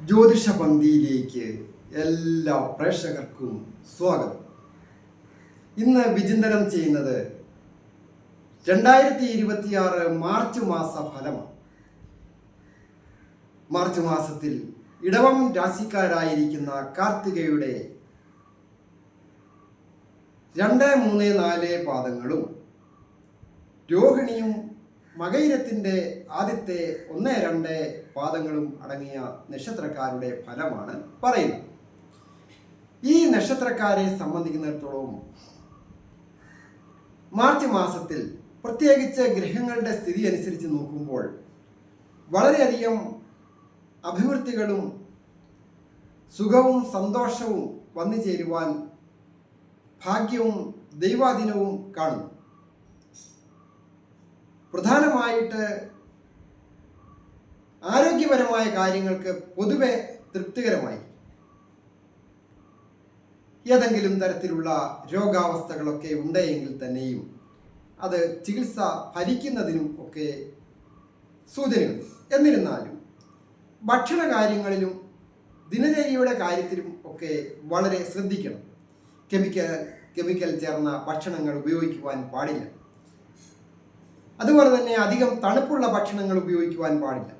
ജ്യോതിഷ പന്തിയിലേക്ക് എല്ലാ പ്രേക്ഷകർക്കും സ്വാഗതം. ഇന്ന് വിചിന്തനം ചെയ്യുന്നത് 2026 മാർച്ച് മാസ ഫലമാണ്. മാർച്ച് മാസത്തിൽ ഇടവം രാശിക്കാരായിരിക്കുന്ന കാർത്തികയുടെ 2, 3, 4 പാദങ്ങളും രോഹിണിയും മകയിരത്തിൻ്റെ ആദ്യത്തെ 1, 2 പാദങ്ങളും അടങ്ങിയ നക്ഷത്രക്കാരുടെ ഫലമാണ് പറയുന്നത്. ഈ നക്ഷത്രക്കാരെ സംബന്ധിക്കുന്നിടത്തോളം മാർച്ച് മാസത്തിൽ പ്രത്യേകിച്ച് ഗ്രഹങ്ങളുടെ സ്ഥിതി അനുസരിച്ച് നോക്കുമ്പോൾ വളരെയധികം അഭിവൃദ്ധികളും സുഖവും സന്തോഷവും വന്നു ചേരുവാൻ ഭാഗ്യവും ദൈവാധീനവും കാണുന്നു. പ്രധാനമായിട്ട് ആരോഗ്യപരമായ കാര്യങ്ങൾക്ക് പൊതുവെ തൃപ്തികരമായി ഏതെങ്കിലും തരത്തിലുള്ള രോഗാവസ്ഥകളൊക്കെ ഉണ്ടെങ്കിൽ തന്നെയും അത് ചികിത്സ ഫലിക്കുന്നതിനും ഒക്കെ സൂചനയുണ്ട്. എന്നിരുന്നാലും ഭക്ഷണ കാര്യങ്ങളിലും ദിനചര്യയുടെ കാര്യത്തിലും ഒക്കെ വളരെ ശ്രദ്ധിക്കണം. കെമിക്കൽ ചേർന്ന ഭക്ഷണങ്ങൾ ഉപയോഗിക്കുവാൻ പാടില്ല. അതുപോലെ തന്നെ അധികം തണുപ്പുള്ള ഭക്ഷണങ്ങൾ ഉപയോഗിക്കുവാൻ പാടില്ല.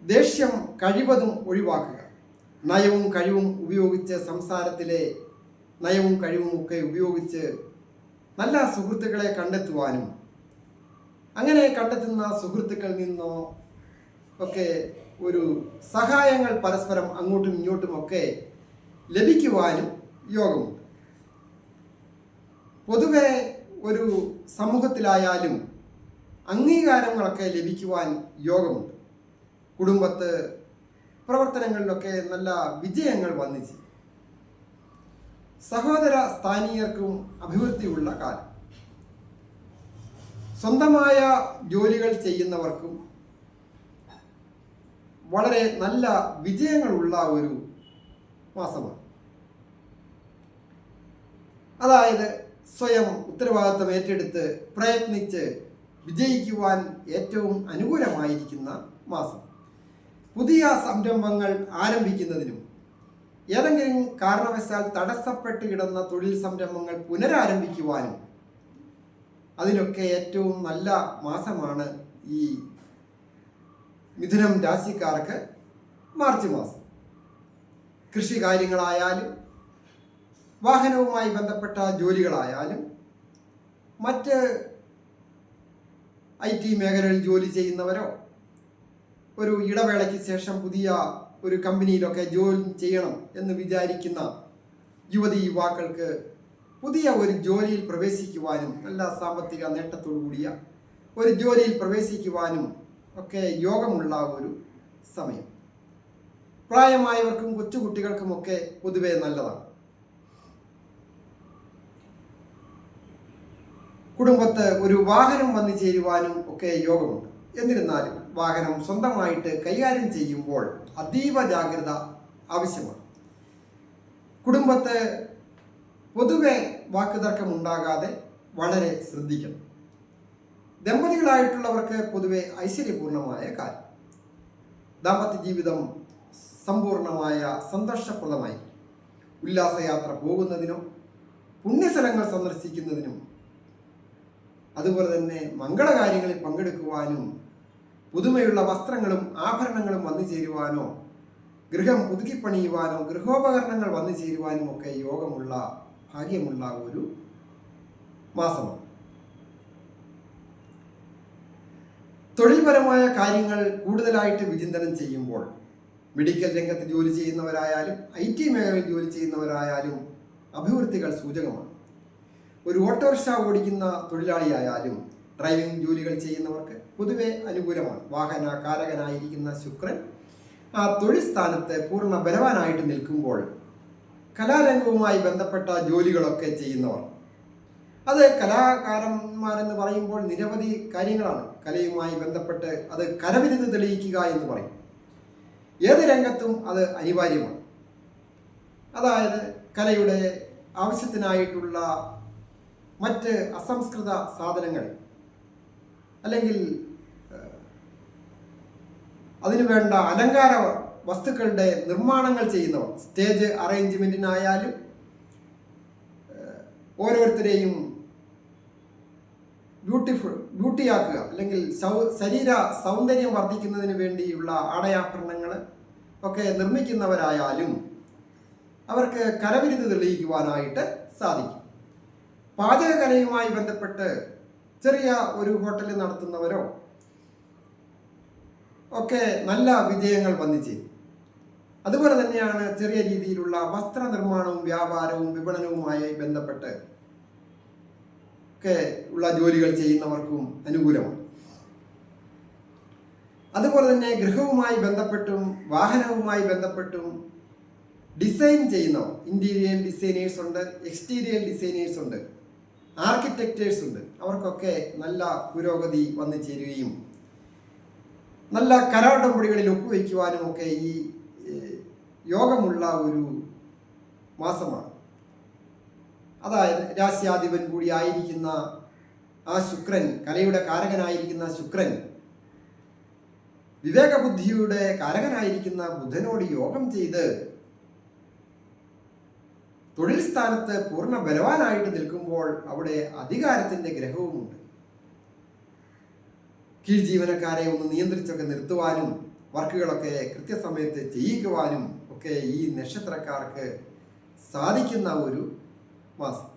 ദേഷ്യം കഴിവതും ഒഴിവാക്കുക. നയവും കഴിവും ഉപയോഗിച്ച് സംസാരത്തിലെ നയവും കഴിവും ഒക്കെ ഉപയോഗിച്ച് നല്ല സുഹൃത്തുക്കളെ കണ്ടെത്തുവാനും അങ്ങനെ കണ്ടെത്തുന്ന സുഹൃത്തുക്കളിൽ നിന്നോ ഒക്കെ ഒരു സഹായങ്ങൾ പരസ്പരം അങ്ങോട്ടും ഇങ്ങോട്ടും ഒക്കെ ലഭിക്കുവാനും യോഗമുണ്ട്. പൊതുവെ ഒരു സമൂഹത്തിലായാലും അംഗീകാരങ്ങളൊക്കെ ലഭിക്കുവാൻ യോഗമുണ്ട്. കുടുംബത്ത് പ്രവർത്തനങ്ങളിലൊക്കെ നല്ല വിജയങ്ങൾ വന്നിച്ച് സഹോദര സ്ഥാനീയർക്കും അഭിവൃദ്ധിയുള്ള കാലം. സ്വന്തമായ ജോലികൾ ചെയ്യുന്നവർക്കും വളരെ നല്ല വിജയങ്ങളുള്ള ഒരു മാസമാണ്. അതായത് സ്വയം ഉത്തരവാദിത്വം ഏറ്റെടുത്ത് പ്രയത്നിച്ച് വിജയിക്കുവാൻ ഏറ്റവും അനുകൂലമായിരിക്കുന്ന മാസം. പുതിയ സംരംഭങ്ങൾ ആരംഭിക്കുന്നതിനും ഏതെങ്കിലും കാരണവശാൽ തടസ്സപ്പെട്ട് കിടന്ന തൊഴിൽ സംരംഭങ്ങൾ പുനരാരംഭിക്കുവാനും അതിനൊക്കെ ഏറ്റവും നല്ല മാസമാണ് ഈ മിഥുനം രാശിക്കാർക്ക് മാർച്ച് മാസം. കൃഷി കാര്യങ്ങളായാലും വാഹനവുമായി ബന്ധപ്പെട്ട ജോലികളായാലും മറ്റ് IT മേഖലകളിൽ ജോലി ചെയ്യുന്നവരോ ഒരു ഇടവേളയ്ക്ക് ശേഷം പുതിയ ഒരു കമ്പനിയിലൊക്കെ ജോലി ചെയ്യണം എന്ന് വിചാരിക്കുന്ന യുവാക്കൾക്ക് പുതിയ ഒരു ജോലിയിൽ പ്രവേശിക്കുവാനും നല്ല സാമ്പത്തിക നേട്ടത്തോടു കൂടിയ ഒരു ജോലിയിൽ പ്രവേശിക്കുവാനും ഒക്കെ യോഗമുള്ള ഒരു സമയം. പ്രായമായവർക്കും കൊച്ചുകുട്ടികൾക്കുമൊക്കെ പൊതുവെ നല്ലതാണ്. കുടുംബത്ത് ഒരു വാഹനം വന്നു ചേരുവാനും ഒക്കെ യോഗമുണ്ട്. എന്നിരുന്നാലും വാഹനം സ്വന്തമായിട്ട് കൈകാര്യം ചെയ്യുമ്പോൾ അതീവ ജാഗ്രത ആവശ്യമാണ്. കുടുംബത്ത് പൊതുവെ വാക്കുതർക്കമുണ്ടാകാതെ വളരെ ശ്രദ്ധിക്കണം. ദമ്പതികളായിട്ടുള്ളവർക്ക് പൊതുവെ ഐശ്വര്യപൂർണമായ കാലം. ദാമ്പത്യ ജീവിതം സമ്പൂർണമായ സന്തോഷപ്രദമായി ഉല്ലാസയാത്ര പോകുന്നതിനും പുണ്യസ്ഥലങ്ങൾ സന്ദർശിക്കുന്നതിനും അതുപോലെ തന്നെ മംഗളകാര്യങ്ങളിൽ പങ്കെടുക്കുവാനും പുതുമയുള്ള വസ്ത്രങ്ങളും ആഭരണങ്ങളും വന്നു ചേരുവാനോ ഗൃഹം പുതുക്കിപ്പണിയുവാനോ ഗൃഹോപകരണങ്ങൾ വന്നു ചേരുവാനും ഒക്കെ യോഗമുള്ള ഭാഗ്യമുള്ള ഒരു മാസമാണ്. തൊഴിൽപരമായ കാര്യങ്ങൾ കൂടുതലായിട്ട് വിചിന്തനം ചെയ്യുമ്പോൾ മെഡിക്കൽ രംഗത്ത് ജോലി ചെയ്യുന്നവരായാലും IT മേഖലയിൽ ജോലി ചെയ്യുന്നവരായാലും അഭിവൃദ്ധികൾ സൂചകമാണ്. ഒരു ഓട്ടോറിക്ഷ ഓടിക്കുന്ന തൊഴിലാളിയായാലും ഡ്രൈവിംഗ് ജോലികൾ ചെയ്യുന്നവർക്ക് പൊതുവെ അനുകൂലമാണ്. വാഹനകാരകനായിരിക്കുന്ന ശുക്രൻ ആ തൊഴിൽ സ്ഥാനത്ത് പൂർണ്ണ ബലവാനായിട്ട് നിൽക്കുമ്പോൾ കലാരംഗവുമായി ബന്ധപ്പെട്ട ജോലികളൊക്കെ ചെയ്യുന്നവർ, അത് കലാകാരന്മാരെന്ന് പറയുമ്പോൾ നിരവധി കാര്യങ്ങളാണ്. കലയുമായി ബന്ധപ്പെട്ട് അത് കരവിരുത് തെളിയിക്കുക എന്ന് പറയും. ഏത് രംഗത്തും അത് അനിവാര്യമാണ്. അതായത് കലയുടെ ആവശ്യത്തിനായിട്ടുള്ള മറ്റ് അസംസ്കൃത സാധനങ്ങൾ അല്ലെങ്കിൽ അതിനു വേണ്ട അലങ്കാര വസ്തുക്കളുടെ നിർമ്മാണങ്ങൾ ചെയ്യുന്നവർ, സ്റ്റേജ് അറേഞ്ച്മെന്റിനായാലും ഓരോരുത്തരെയും ബ്യൂട്ടിയാക്കുക, അല്ലെങ്കിൽ ശരീര സൗന്ദര്യം വർദ്ധിക്കുന്നതിന് വേണ്ടിയുള്ള ആടയാഭരണങ്ങൾ ഒക്കെ നിർമ്മിക്കുന്നവരായാലും അവർക്ക് കലവിരുത് തെളിയിക്കുവാനായിട്ട് സാധിക്കും. പാചകകലയുമായി ബന്ധപ്പെട്ട് ചെറിയ ഒരു ഹോട്ടൽ നടത്തുന്നവരോ ഒക്കെ നല്ല വിജയങ്ങൾ വന്നിച്ചേരും. അതുപോലെ തന്നെയാണ് ചെറിയ രീതിയിലുള്ള വസ്ത്രനിർമ്മാണവും വ്യാപാരവും വിപണനവുമായി ബന്ധപ്പെട്ട് ഒക്കെ ഉള്ള ജോലികൾ ചെയ്യുന്നവർക്കും അനുകൂലമാണ്. അതുപോലെ തന്നെ ഗൃഹവുമായി ബന്ധപ്പെട്ടും വാഹനവുമായി ബന്ധപ്പെട്ടും ഡിസൈൻ ചെയ്യുന്നവർ, ഇന്റീരിയർ ഡിസൈനേഴ്സ് ഉണ്ട്, എക്സ്റ്റീരിയർ ഡിസൈനേഴ്സ് ഉണ്ട്, ആർക്കിടെക്റ്റേഴ്സ് ഉണ്ട്. അവർക്കൊക്കെ നല്ല പുരോഗതി വന്നു ചേരുകയും നല്ല കരാറുടമ്പടികളിൽ ഒപ്പുവയ്ക്കുവാനും ഒക്കെ ഈ യോഗമുള്ള ഒരു മാസമാണ്. അതായത് രാശ്യാധിപൻ കൂടി ആയിരിക്കുന്ന ആ ശുക്രൻ, കലയുടെ കാരകനായിരിക്കുന്ന ശുക്രൻ, വിവേകബുദ്ധിയുടെ കാരകനായിരിക്കുന്ന ബുധനോട് യോഗം ചെയ്ത് തൊഴിൽ സ്ഥാനത്ത് പൂർണ്ണ ബലവാനായിട്ട് നിൽക്കുമ്പോൾ അവിടെ അധികാരത്തിന്റെ ഗ്രഹവുമുണ്ട്. കീഴ് ജീവനക്കാരെ ഒന്ന് നിയന്ത്രിച്ചൊക്കെ നിർത്തുവാനും വർക്കുകളൊക്കെ കൃത്യസമയത്ത് ചെയ്യിക്കുവാനും ഒക്കെ ഈ നക്ഷത്രക്കാർക്ക് സാധിക്കുന്ന ഒരു മാസം.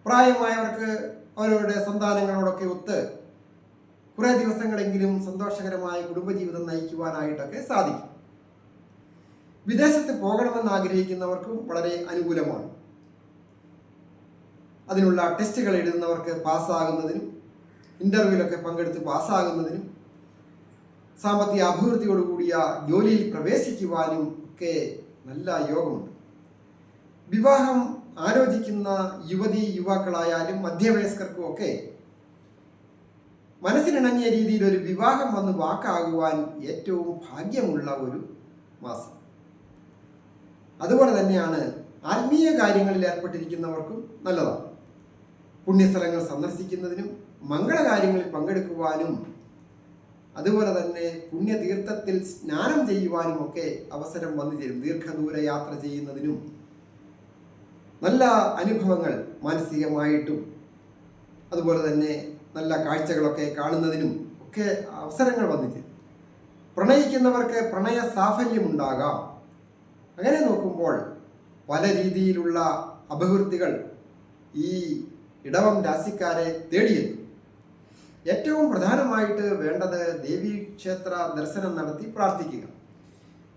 പ്രായമായവർക്ക് അവരവരുടെ സന്താനങ്ങളോടൊക്കെ ഒത്ത് കുറേ ദിവസങ്ങളെങ്കിലും സന്തോഷകരമായ കുടുംബജീവിതം നയിക്കുവാനായിട്ടൊക്കെ സാധിക്കും. വിദേശത്ത് പോകണമെന്ന് ആഗ്രഹിക്കുന്നവർക്കും വളരെ അനുകൂലമാണ്. അതിനുള്ള ടെസ്റ്റുകൾ എഴുതുന്നവർക്ക് പാസ്സാകുന്നതിനും ഇന്റർവ്യൂവിലൊക്കെ പങ്കെടുത്ത് പാസ്സാകുന്നതിനും സാമ്പത്തിക അഭിവൃദ്ധിയോടുകൂടിയ ജോലിയിൽ പ്രവേശിക്കുവാനും ഒക്കെ നല്ല യോഗമുണ്ട്. വിവാഹം ആലോചിക്കുന്ന യുവാക്കളായാലും മധ്യവയസ്കർക്കും ഒക്കെ മനസ്സിനിണങ്ങിയ രീതിയിൽ ഒരു വിവാഹം വന്ന് വാക്കാകുവാൻ ഏറ്റവും ഭാഗ്യമുള്ള ഒരു മാസം. അതുപോലെ തന്നെയാണ് ആത്മീയ കാര്യങ്ങളിൽ ഏർപ്പെട്ടിരിക്കുന്നവർക്കും നല്ലതാണ്. പുണ്യസ്ഥലങ്ങൾ സന്ദർശിക്കുന്നതിനും മംഗളകാര്യങ്ങളിൽ പങ്കെടുക്കുവാനും അതുപോലെ തന്നെ പുണ്യതീർത്ഥത്തിൽ സ്നാനം ചെയ്യുവാനും ഒക്കെ അവസരം വന്നു ചേരും. ദീർഘദൂര യാത്ര ചെയ്യുന്നതിനും നല്ല അനുഭവങ്ങൾ മാനസികമായിട്ടും അതുപോലെ തന്നെ നല്ല കാഴ്ചകളൊക്കെ കാണുന്നതിനും ഒക്കെ അവസരങ്ങൾ വന്നു ചേരും. പ്രണയിക്കുന്നവർക്ക് പ്രണയ സാഫല്യം ഉണ്ടാകാം. അങ്ങനെ നോക്കുമ്പോൾ പല രീതിയിലുള്ള അഭിവൃദ്ധികൾ ഈ ഇടവം രാശിക്കാരെ തേടിയെത്തും. ഏറ്റവും പ്രധാനമായിട്ട് വേണ്ടത് ദേവീക്ഷേത്ര ദർശനം നടത്തി പ്രാർത്ഥിക്കുക.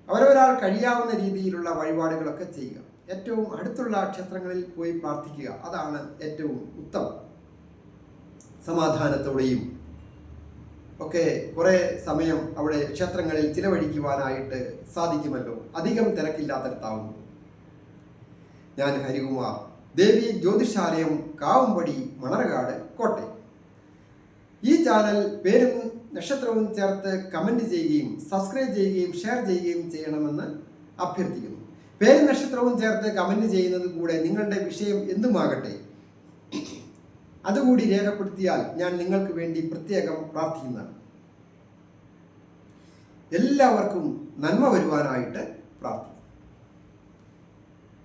അവരൊരാൾ കഴിയാവുന്ന രീതിയിലുള്ള വഴിപാടുകളൊക്കെ ചെയ്യുക. ഏറ്റവും അടുത്തുള്ള ക്ഷേത്രങ്ങളിൽ പോയി പ്രാർത്ഥിക്കുക. അതാണ് ഏറ്റവും ഉത്തമം. സമാധാനത്തോടെയും ഒക്കെ കുറേ സമയം അവിടെ ക്ഷേത്രങ്ങളിൽ ചിലവഴിക്കുവാനായിട്ട് സാധിക്കുമല്ലോ. അധികം തിരക്കില്ലാത്തടത്താവുന്നു. ഞാൻ ഹരികുമാർ, ദേവി ജ്യോതിഷാലയം, കാവുംപടി, മണർകാട്, കോട്ടയം. ഈ ചാനൽ പേരും നക്ഷത്രവും ചേർത്ത് കമൻറ്റ് ചെയ്യുകയും സബ്സ്ക്രൈബ് ചെയ്യുകയും ഷെയർ ചെയ്യുകയും ചെയ്യണമെന്ന് അഭ്യർത്ഥിക്കുന്നു. പേരും നക്ഷത്രവും ചേർത്ത് കമൻറ്റ് ചെയ്യുന്നത് കൂടെ നിങ്ങളുടെ വിഷയം എന്തുമാകട്ടെ അതുകൂടി രേഖപ്പെടുത്തിയാൽ ഞാൻ നിങ്ങൾക്ക് വേണ്ടി പ്രത്യേകം പ്രാർത്ഥിക്കുന്നതാണ്. എല്ലാവർക്കും നന്മ വരുവാനായിട്ട് പ്രാർത്ഥിക്കുന്നു.